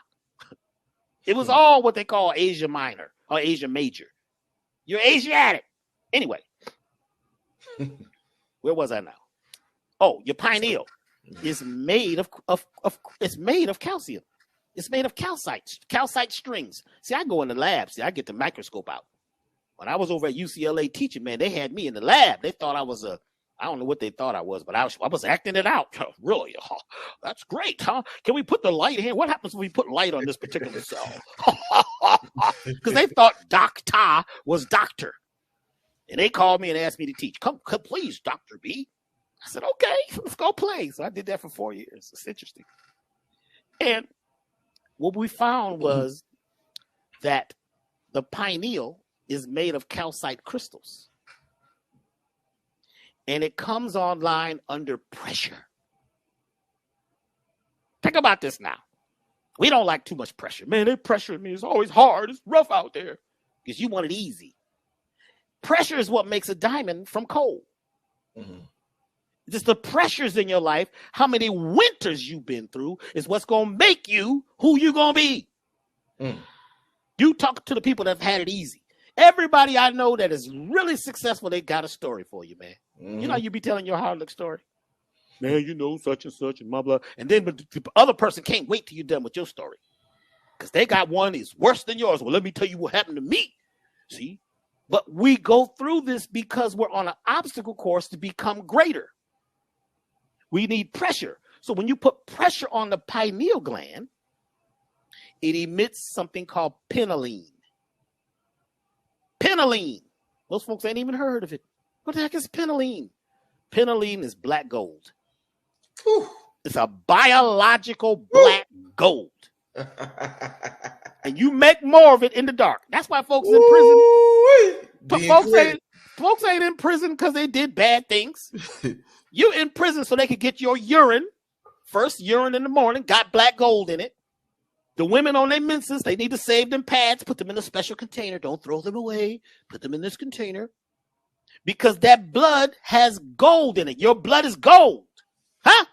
It was all what they call Asia Minor or Asia Major. You're Asiatic. Anyway, where was I now? Oh, your pineal is made of it's made of calcium. It's made of calcite strings. See, I go in the lab. See, I get the microscope out. When I was over at UCLA teaching, man, they had me in the lab. They thought I was I don't know what they thought I was, but I was acting it out. Really? Oh, that's great, huh? Can we put the light here? What happens when we put light on this particular cell? Because they thought doctor was doctor. And they called me and asked me to teach. Come please, Dr. B. I said, okay, let's go play. So I did that for 4 years. It's interesting. And what we found was that the pineal is made of calcite crystals. And it comes online under pressure. Think about this now. We don't like too much pressure. Man, they pressuring me. It's always hard. It's rough out there. Because you want it easy. Pressure is what makes a diamond from coal. Just the pressures in your life, how many winters you've been through is what's going to make you who you're going to be. You talk to the people that have had it easy. Everybody I know that is really successful, they got a story for you, man. You know, you be telling your hard luck story. Man, you know, such and such and blah, blah. And then the other person can't wait till you're done with your story. Because they got one that's worse than yours. Well, let me tell you what happened to me. See? But we go through this because we're on an obstacle course to become greater. We need pressure. So when you put pressure on the pineal gland, it emits something called pinoline. Pinoline. Most folks ain't even heard of it. What the heck is pinoline? Pinoline is black gold. Whew. It's a biological black gold. And you make more of it in the dark. That's why folks in prison. Folks ain't in prison because they did bad things. You in prison so they could get your urine. First urine in the morning, got black gold in it. The women on their menses, they need to save them pads, put them in a special container. Don't throw them away. Put them in this container. Because that blood has gold in it. Your blood is gold. Huh?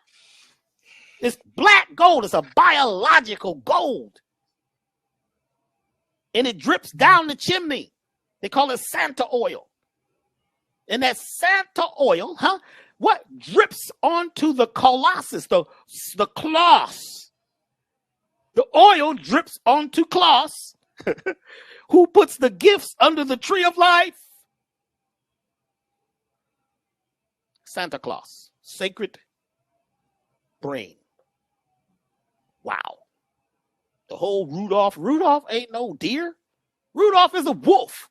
It's black gold. It's a biological gold. And it drips down the chimney. They call it Santa oil. And that Santa oil, what drips onto the colossus, the cloths. The oil drips onto cloths. Who puts the gifts under the tree of life? Santa Claus. Sacred brain. Wow. The whole Rudolph ain't no deer. Rudolph is a wolf.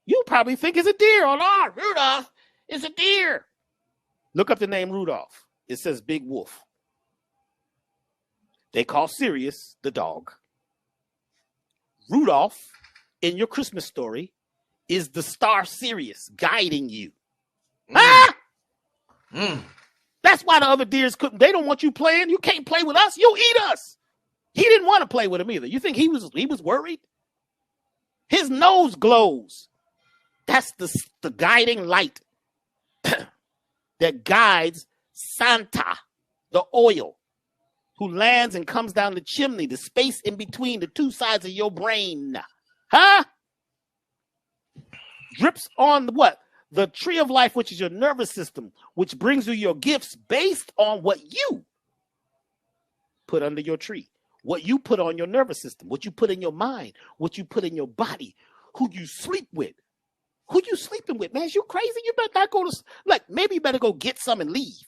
You probably think it's a deer. Oh, no, Rudolph is a deer. Look up the name Rudolph. It says big wolf. They call Sirius the dog. Rudolph, in your Christmas story, is the star Sirius guiding you. That's why the other deers couldn't. They don't want you playing. You can't play with us. You'll eat us. He didn't want to play with him either. You think he was worried? His nose glows. That's the guiding light that guides Santa, the oil, who lands and comes down the chimney, the space in between the two sides of your brain. Drips on what? The tree of life, which is your nervous system, which brings you your gifts based on what you put under your tree, what you put on your nervous system, what you put in your mind, what you put in your body, who you sleep with. Who you sleeping with, man? Is you crazy? You better not go to, like, maybe you better go get some and leave.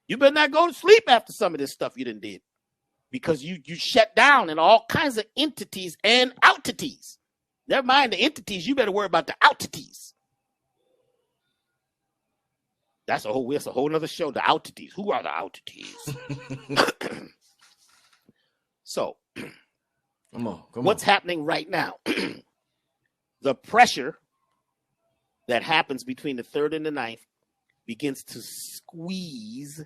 You better not go to sleep after some of this stuff you done did. Because you shut down in all kinds of entities and outities. Never mind the entities, you better worry about the outities. That's a whole nother show, the outities. Who are the outities? So, come on. What's happening right now? The pressure that happens between the 3rd and the 9th begins to squeeze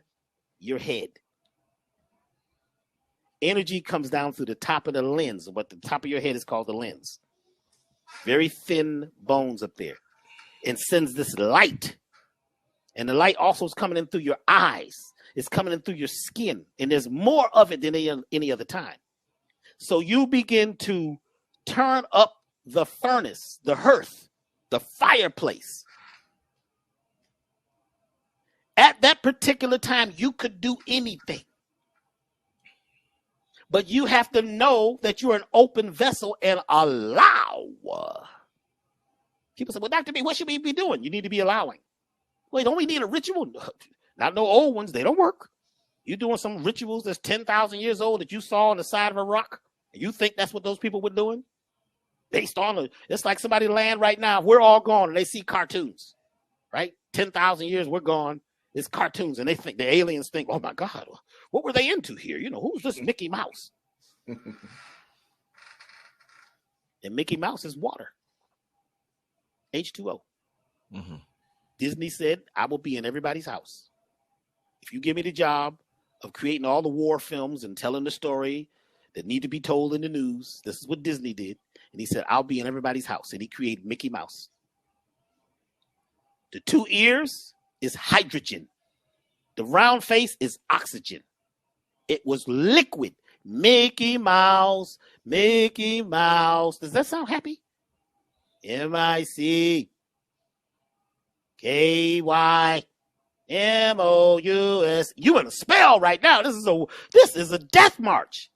your head. Energy comes down through the top of the lens. What the top of your head is called the lens. Very thin bones up there. And sends this light. And the light also is coming in through your eyes. It's coming in through your skin. And there's more of it than any other time. So you begin to turn up the furnace, the hearth, the fireplace. At that particular time, you could do anything. But you have to know that you're an open vessel and allow. People say, well, Dr. B, what should we be doing? You need to be allowing. Wait, don't we need a ritual? Not no old ones. They don't work. You're doing some rituals that's 10,000 years old that you saw on the side of a rock. And you think that's what those people were doing? Based on it's like somebody land right now. We're all gone and they see cartoons, right? 10,000 years, we're gone. It's cartoons. And they think the aliens think, oh my God, what were they into here? You know, who's this Mickey Mouse? And Mickey Mouse is water. H2O. Mm-hmm. Disney said, I will be in everybody's house. If you give me the job of creating all the war films and telling the story that need to be told in the news, this is what Disney did. And he said, I'll be in everybody's house. And he created Mickey Mouse. The 2 ears is hydrogen. The round face is oxygen. It was liquid. Mickey Mouse, Mickey Mouse. Does that sound happy? MICKYMOUS. You in a spell right now. This is a death march.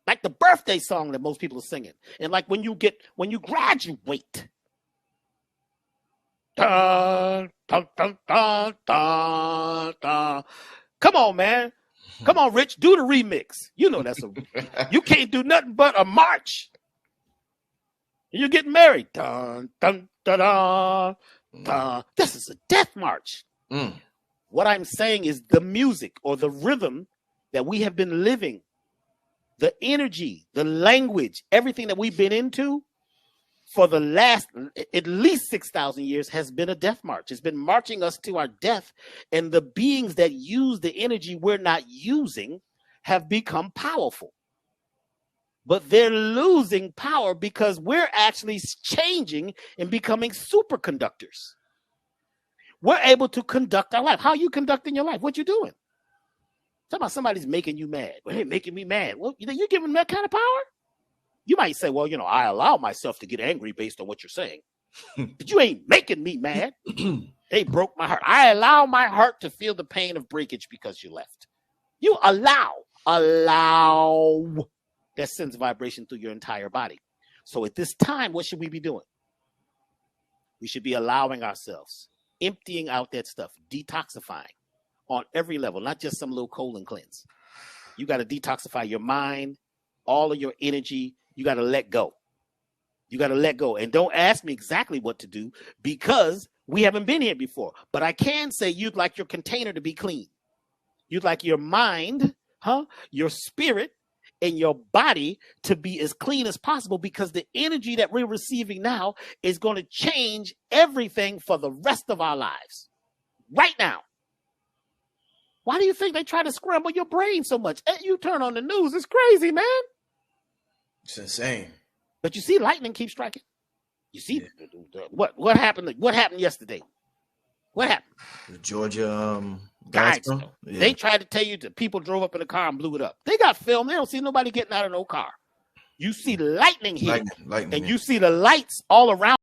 Like the birthday song that most people are singing. And like when you graduate. Dun, dun, dun, dun, dun, dun. Come on, man. Come on, Rich. Do the remix. You know you can't do nothing but a march. You're getting married. Dun, dun, dun, dun, dun. This is a death march. Mm. What I'm saying is the music or the rhythm that we have been living, the energy, the language, everything that we've been into for the last at least 6,000 years has been a death march. It's been marching us to our death, and the beings that use the energy we're not using have become powerful. But they're losing power because we're actually changing and becoming superconductors. We're able to conduct our life. How are you conducting your life? What you doing? Talk about somebody's making you mad. Well, hey, making me mad. Well, you give them that kind of power? You might say, well, I allow myself to get angry based on what you're saying. But you ain't making me mad. They broke my heart. I allow my heart to feel the pain of breakage because you left. You allow that sends vibration through your entire body. So at this time, what should we be doing? We should be allowing ourselves, emptying out that stuff, detoxifying on every level, not just some little colon cleanse. You got to detoxify your mind, all of your energy. You got to let go. You got to let go. And don't ask me exactly what to do because we haven't been here before. But I can say you'd like your container to be clean. You'd like your mind, your spirit, and your body to be as clean as possible because the energy that we're receiving now is going to change everything for the rest of our lives. Right now. Why do you think they try to scramble your brain so much? You turn on the news, it's crazy, man. It's insane. But you see lightning keep striking. You see what happened? What happened yesterday? What happened? The Georgia guys, they tried to tell you that people drove up in a car and blew it up. They got film. They don't see nobody getting out of no car. You see lightning here, lightning, and you see the lights all around.